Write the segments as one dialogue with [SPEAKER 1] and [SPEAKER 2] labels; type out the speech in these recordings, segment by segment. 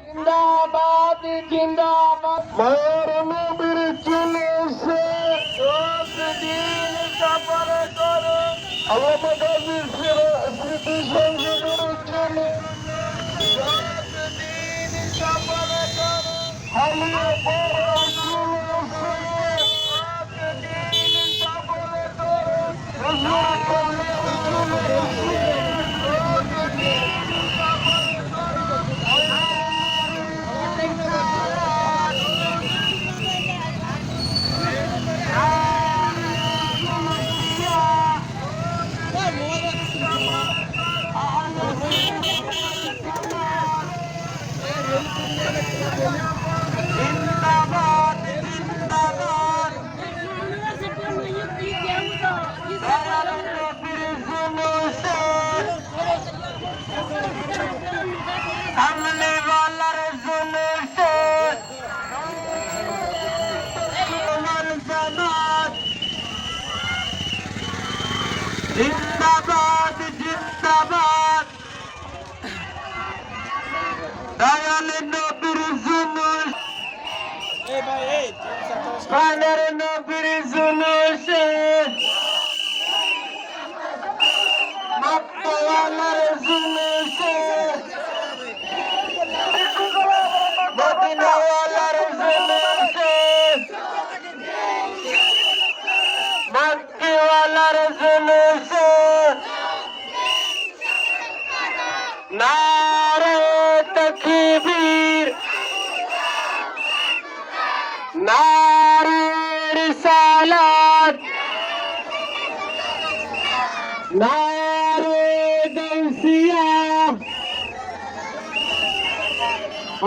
[SPEAKER 1] জিন্দাবাদ জিন্দাবাদ মায়ের নবীর চলে এসে দিন সফর করো আল্লামা গাজীর স্মৃতি সংসদের চলে দিন সফর করো হালিয়ে বড় চলে এসে দিন সফর করো জিন্দাবাদ জিন্দাবাদ সামনে ওয়ালার জুলুস জামাত জিন্দাবাদ জিন্দাবাদ দয়াল নবীর জুলুস প্রাণের নবীর জুলুস মক্কাওয়ালার জুলুস মদিনাওয়ালার জুলুস মক্কাওয়ালার জুলুস নারে তাকবীর নারে রিসালাত নারে গাউসিয়া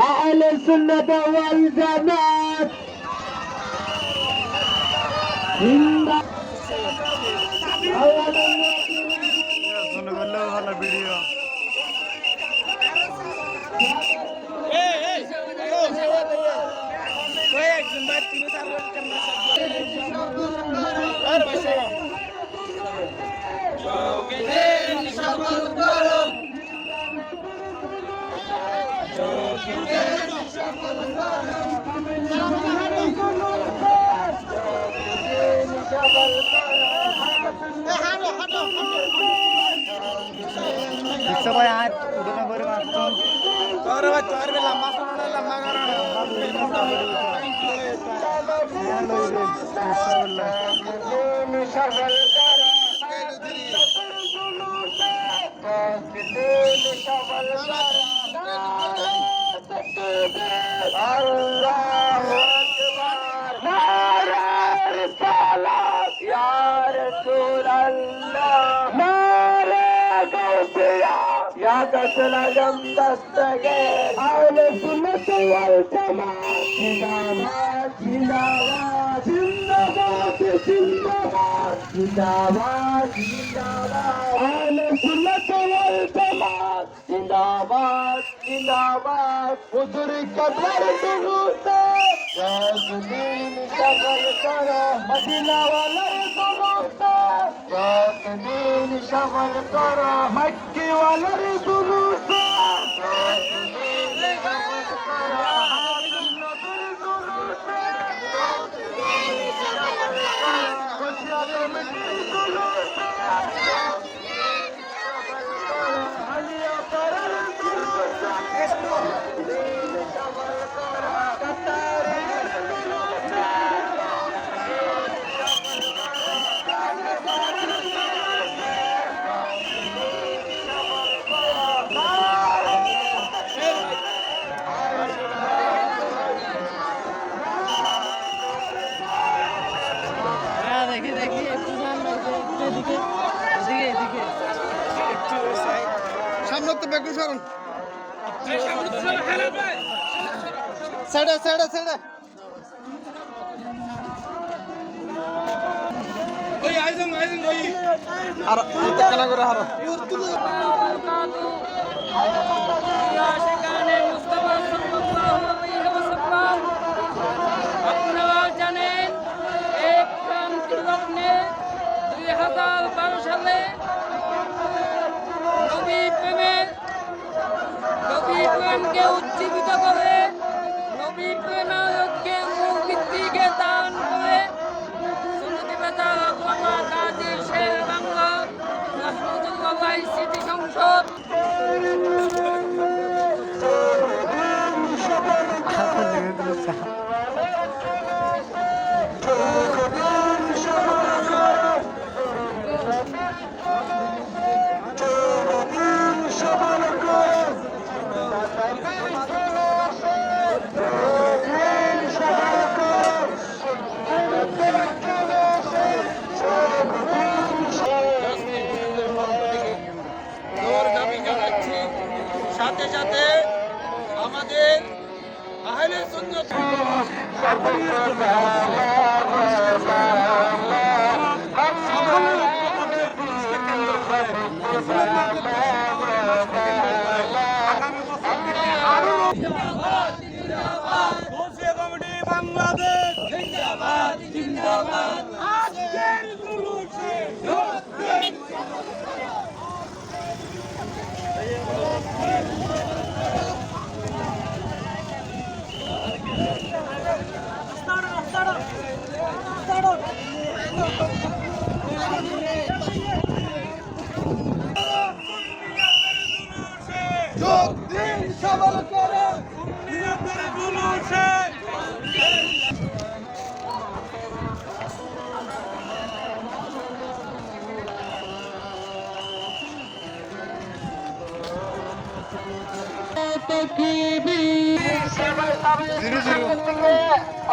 [SPEAKER 1] আহলে সুন্নাত ওয়াল জামাত ভিডিও
[SPEAKER 2] সবাই আয় উঠোনা করে মাত্র তোর ভাই তোর বে লম্বা সোনা লম্বা করো
[SPEAKER 1] আল্লাহু আকবার নারে রিসালাত ইয়া রাসূলুল্লাহ নারে গাউসিয়া ইয়া গাউসুল আজম দস্তগীর আহলে সুন্নাত ওয়াল জামাত জিন্দাবাদ জিন্দাবাদ জিন্দাবাদ জিন্দাবাদ জিন্দাবাদ জিন্দাবাদ আহলে সুন্নাত ওয়াল জামাত জিন্দাবাদ জিন্দাবাদ হুজুর কবর দুরুতে দিন সফর করো মদিনা ওয়ালার দুরুতে দিন সফর করো মক্কি ওয়ালার দুরুতে দিন সফর করো নবীর দুরুতে দিন সফর করো খুশিয়ার মদিনার দুরুতে আলিয়া পরার দুরুতে দিন সফর করো কাতারে
[SPEAKER 2] দেখি দেখি একটু এদিকে এদিকে এদিকে একটু সামনে তো ব্যাগ সরুন সাইডে সাইডে সাইডে ওই আইজন আইজন ওই আর কেনা করে হারো
[SPEAKER 3] আপনারা জানেন এক ক্রান্তি লগ্নে 2012 সালে নবী ইসলামকে উজ্জীবিত করে, নবীর প্রেমালোককে মূল ভিত্তিকে দান করে, সুন্নতি পেশার আল্লামা কাজী শের বাংলা রহমতুল্লাহ স্মৃতি সংসদ
[SPEAKER 2] দাবি জানাচ্ছি। সাথে সাথে আমাদের আহলে সুন্নাত বাংলাদেশ জিন্দাবাদ জিন্দাবাদ আজকের জুলুসে সবল করে জুলুসে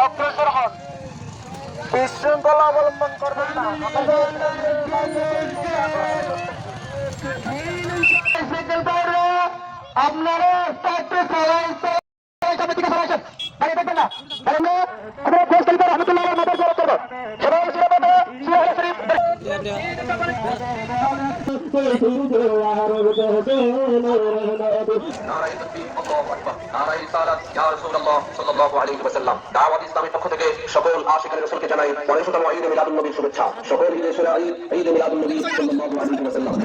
[SPEAKER 1] অগ্রসর হন, বিশৃঙ্খলা অবলম্বন করবেন না। আপনারা দেখবেন না
[SPEAKER 4] ইসলামের পক্ষ থেকে সকল আশিকের রাসূলকে জানাই ৫০তম ঈদে মিলাদুন নবীর শুভেচ্ছা। সকল ঈদের সেরা ঈদ ঈদে মিলাদুন নবী সাল্লাল্লাহু আলাইহি ওয়াসাল্লাম।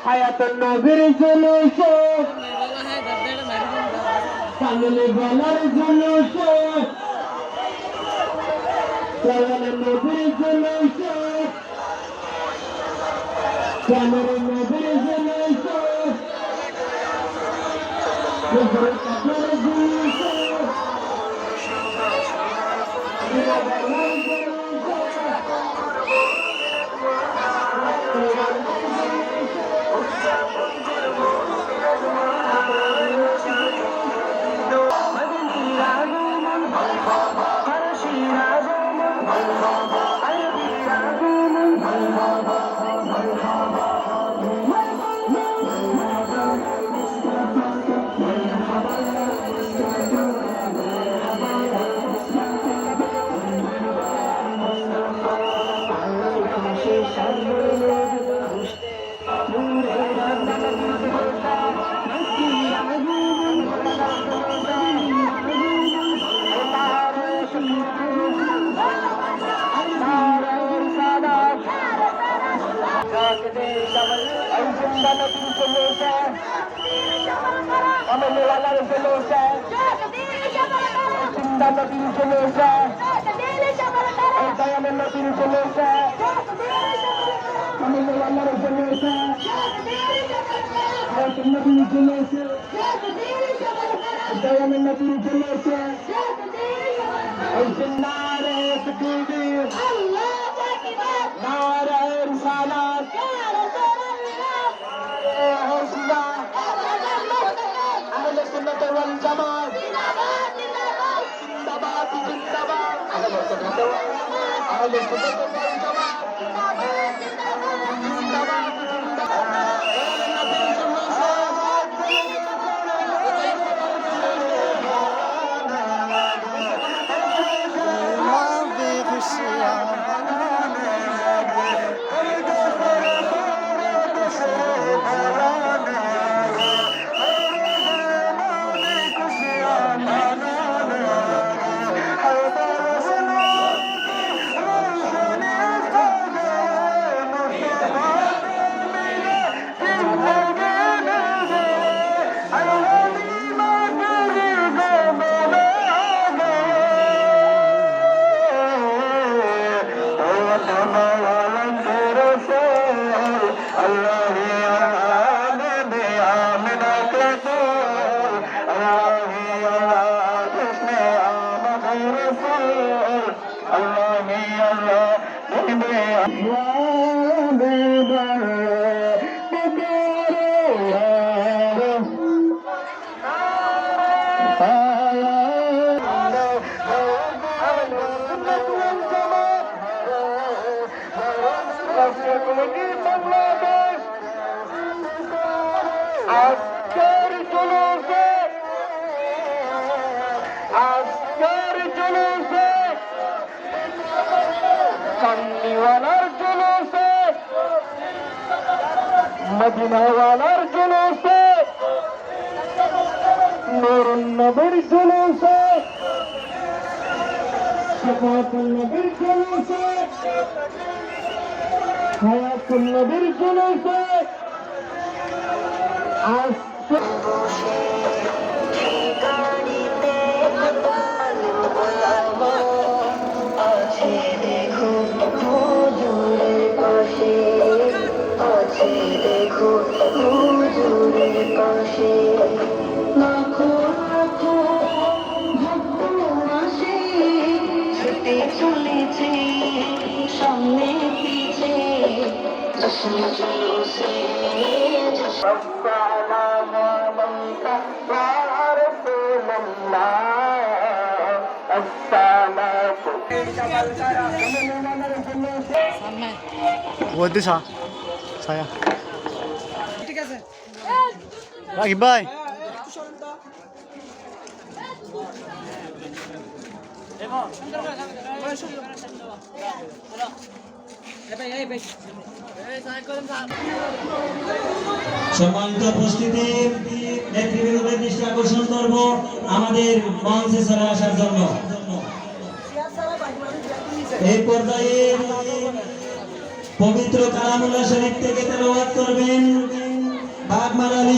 [SPEAKER 4] হায়াতুন নবীর জুলুস, কামলে বালার জুলুস, কামলে নবীর জুলুস, কামলে নবীর জুলুস, নবীর কামলে জুলুস,
[SPEAKER 1] কামেলওয়ালার জলসা জিন্দা নবীর জলসা এই দয়ামের নবীর জলসা কামেলওয়ালার জলসা নবীর জলসা দয়ামের নবীর জলসা এই জিন্নারে তকবীর নারে রিসালাত أهل السنة والجماعة زندباد زندباد أهل السنة والجماعة زندباد আজকের জলসে কান্নিওয়ালার জলসে মদিনাওয়ালার জলসে নূরুন নবীর জলসে শাফাতুন নবীর জলসে হায়াতুন নবীর জলসে
[SPEAKER 5] চলেছে সামনে পিছে জশ্ন জুলুসে
[SPEAKER 1] السلام عليك يا رسول الله السلام
[SPEAKER 2] ওই দিশা ছায়া ঠিক আছে রাকিব ভাই
[SPEAKER 6] সম্মানিত উপস্থিতি নেতৃবৃন্দের দৃষ্টি আকর্ষণ করব আমাদের মঞ্চে চলে আসার জন্য। এই পর্যায়ে পবিত্র কালামুল্লাহ শরীফ থেকে তেলাওয়াত করবেন বাগমারা আলী